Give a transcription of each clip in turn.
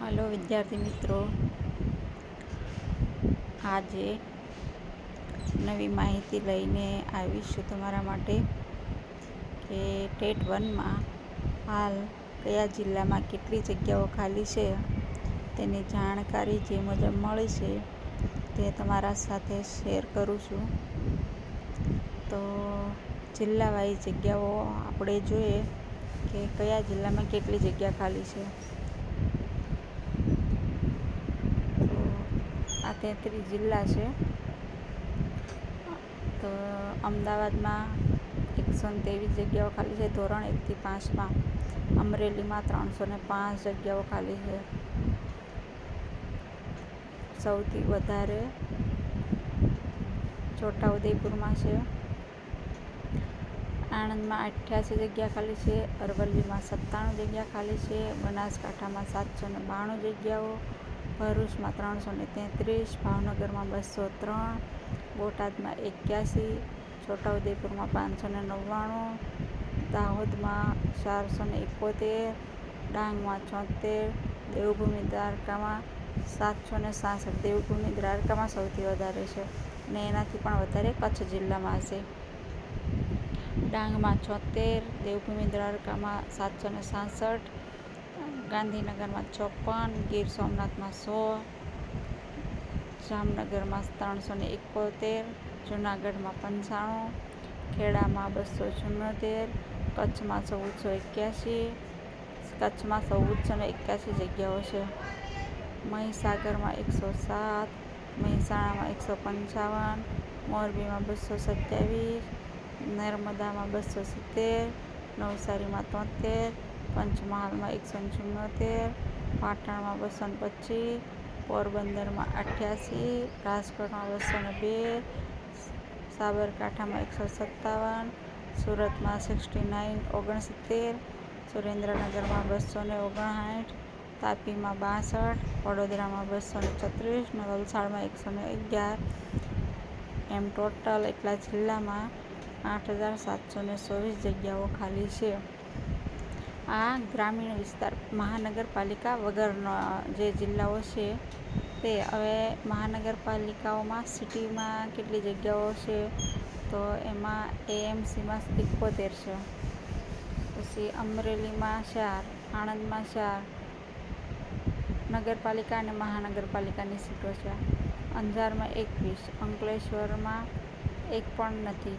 હાલો વિદ્યાર્થી મિત્રો, આજે નવી માહિતી લઈને આવીશું તમારા માટે કે ટેટ 1માં હાલ કયા જિલ્લામાં કેટલી જગ્યાઓ ખાલી છે તેની જાણકારી જે મુજબ મળી છે તે તમારા સાથે શેર કરું છું. તો જિલ્લા વાઇઝ જગ્યાઓ આપણે જોઈએ કે કયા જિલ્લામાં કેટલી જગ્યા ખાલી છે. આ 33 જિલ્લા છે. તો અમદાવાદમાં 123 જગ્યાઓ ખાલી છે ધોરણ 1 થી 5માં. અમરેલીમાં 305 જગ્યાઓ ખાલી છે. સૌથી વધારે છોટાઉદેપુરમાં છે. આણંદમાં 88 જગ્યા ખાલી છે. અરવલ્લીમાં 97 જગ્યા ખાલી છે. બનાસકાંઠામાં 792 જગ્યાઓ, ભરૂચમાં 333, ભાવનગરમાં 203, બોટાદમાં 81, છોટાઉદેપુરમાં 599, દાહોદમાં 471, ડાંગમાં 74, દેવભૂમિ દ્વારકામાં 766. દેવભૂમિ દ્વારકામાં સૌથી વધારે છે અને એનાથી પણ વધારે કચ્છ જિલ્લામાં હશે. ડાંગમાં 76, દેવભૂમિ દ્વારકામાં 766, ગાંધીનગરમાં 54, ગીર સોમનાથમાં 100, જામનગરમાં 371, જૂનાગઢમાં 95, ખેડામાં 274, કચ્છમાં 1481, કચ્છમાં 1481 જગ્યાઓ છે. મહીસાગરમાં 107, મહેસાણામાં 155, મોરબીમાં 227, નર્મદામાં 270, નવસારીમાં 73, પંચમહાલમાં 174, પાટણમાં 225, પોરબંદરમાં 88, રાજકોટમાં 202, સાબરકાંઠામાં 157, સુરતમાં 69, સુરેન્દ્રનગરમાં 259, તાપીમાં 62, વડોદરામાં 236 અને વલસાડમાં 111. એમ ટોટલ એટલા જિલ્લામાં 8724 જગ્યાઓ ખાલી છે. આ ગ્રામીણ વિસ્તાર મહાનગરપાલિકા વગરના જે જિલ્લાઓ છે તે. હવે મહાનગરપાલિકાઓમાં સિટીમાં કેટલી જગ્યાઓ છે તો એમાં એએમસીમાં 71 છે. પછી અમરેલીમાં 4, આણંદમાં 4 નગરપાલિકા અને મહાનગરપાલિકાની સીટો છે. અંજારમાં 21, અંકલેશ્વરમાં 1 પણ નથી,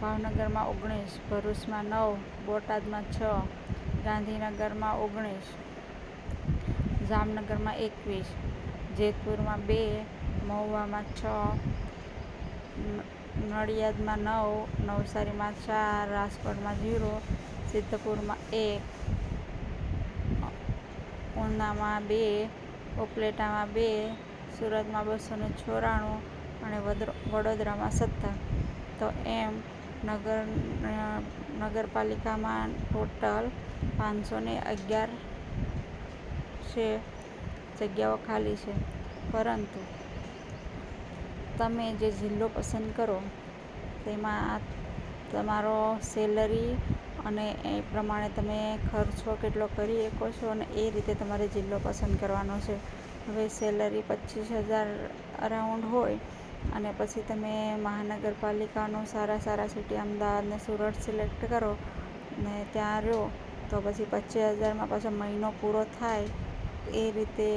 ભાવનગરમાં 19, ભરૂચમાં 9, બોટાદમાં 6, ગાંધીનગરમાં 19, જામનગરમાં 21, જેતપુરમાં 2, મહુવામાં 6, નડિયાદમાં 9, નવસારીમાં 4, રાજકોટમાં 0, સિદ્ધપુરમાં 1, ઉનામાં 2, ઉપલેટામાં 2, સુરતમાં 294 અને વડોદરામાં 17. તો એમ નગરપાલિકામાં ટોટલ 511 છે જગ્યાઓ ખાલી છે. પરંતુ તમે જે જિલ્લો પસંદ કરો તેમાં તમારો સેલરી અને એ પ્રમાણે તમે ખર્ચો કેટલો કરી શકો છો અને એ રીતે તમારે જિલ્લો પસંદ કરવાનો છે. હવે સેલરી 25,000 અરાઉન્ડ હોય અને પછી તમે મહાનગરપાલિકાનું સારા સિટી અમદાવાદ ને સુરત સિલેક્ટ કરો ને ત્યાં રહો તો પછી 25,000માં પાછો મહિનો પૂરો થાય એ રીતે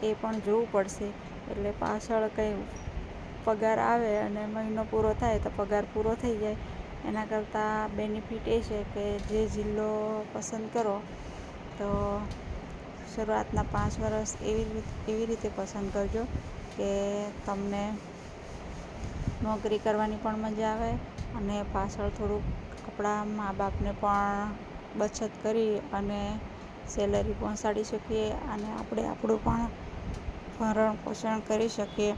એ પણ જોવું પડશે. એટલે પાછળ કંઈ પગાર આવે અને મહિનો પૂરો થાય તો પગાર પૂરો થઈ જાય. એના કરતાં બેનિફિટ એ છે કે જે જિલ્લો પસંદ કરો તો શરૂઆતના 5 વર્ષ એવી રીતે પસંદ કરજો કે તમને નોકરી કરવાની પણ મજા આવે અને પાછળ થોડુંક આપણા મા બાપને પણ બચત કરી અને સેલરી પહોંચાડી શકીએ અને આપણે આપણું પણ ભરણ પોષણ કરી શકીએ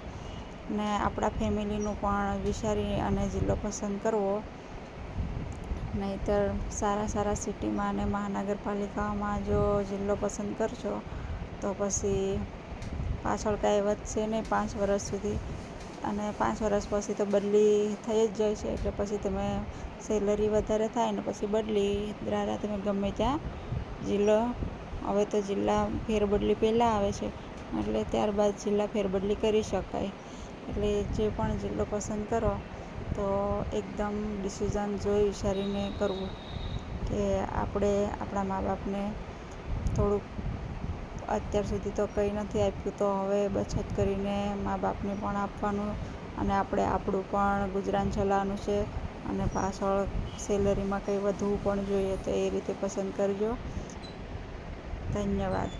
ને આપણા ફેમિલીનું પણ વિચારી અને જિલ્લો પસંદ કરવો. નહીંતર સારા સિટીમાં અને મહાનગરપાલિકામાં જો જિલ્લો પસંદ કરશો તો પછી પાછળ કાંઈ વધશે નહીં 5 વર્ષ સુધી અને 5 વર્ષ પછી તો બદલી થઈ જ જાય છે. એટલે પછી તમે સેલરી વધારે થાય ને પછી બદલી દ્વારા તમે ગમે ત્યાં જિલ્લો હવે તો જિલ્લા ફેરબદલી પહેલાં આવે છે, એટલે ત્યારબાદ જિલ્લા ફેરબદલી કરી શકાય. એટલે જે પણ જિલ્લો પસંદ કરો તો એકદમ ડિસિઝન જોઈ વિચારીને કરવું કે આપણે આપણા મા બાપને થોડુંક અત્યાર સુધી તો કંઈ નથી આપ્યું, તો હવે બચત કરીને મા બાપને પણ આપવાનું અને આપણે આપણું પણ ગુજરાન ચલાવવાનું છે અને પાછળ સેલરીમાં કંઈ વધવું પણ જોઈએ, તો એ રીતે પસંદ કરજો. ધન્યવાદ.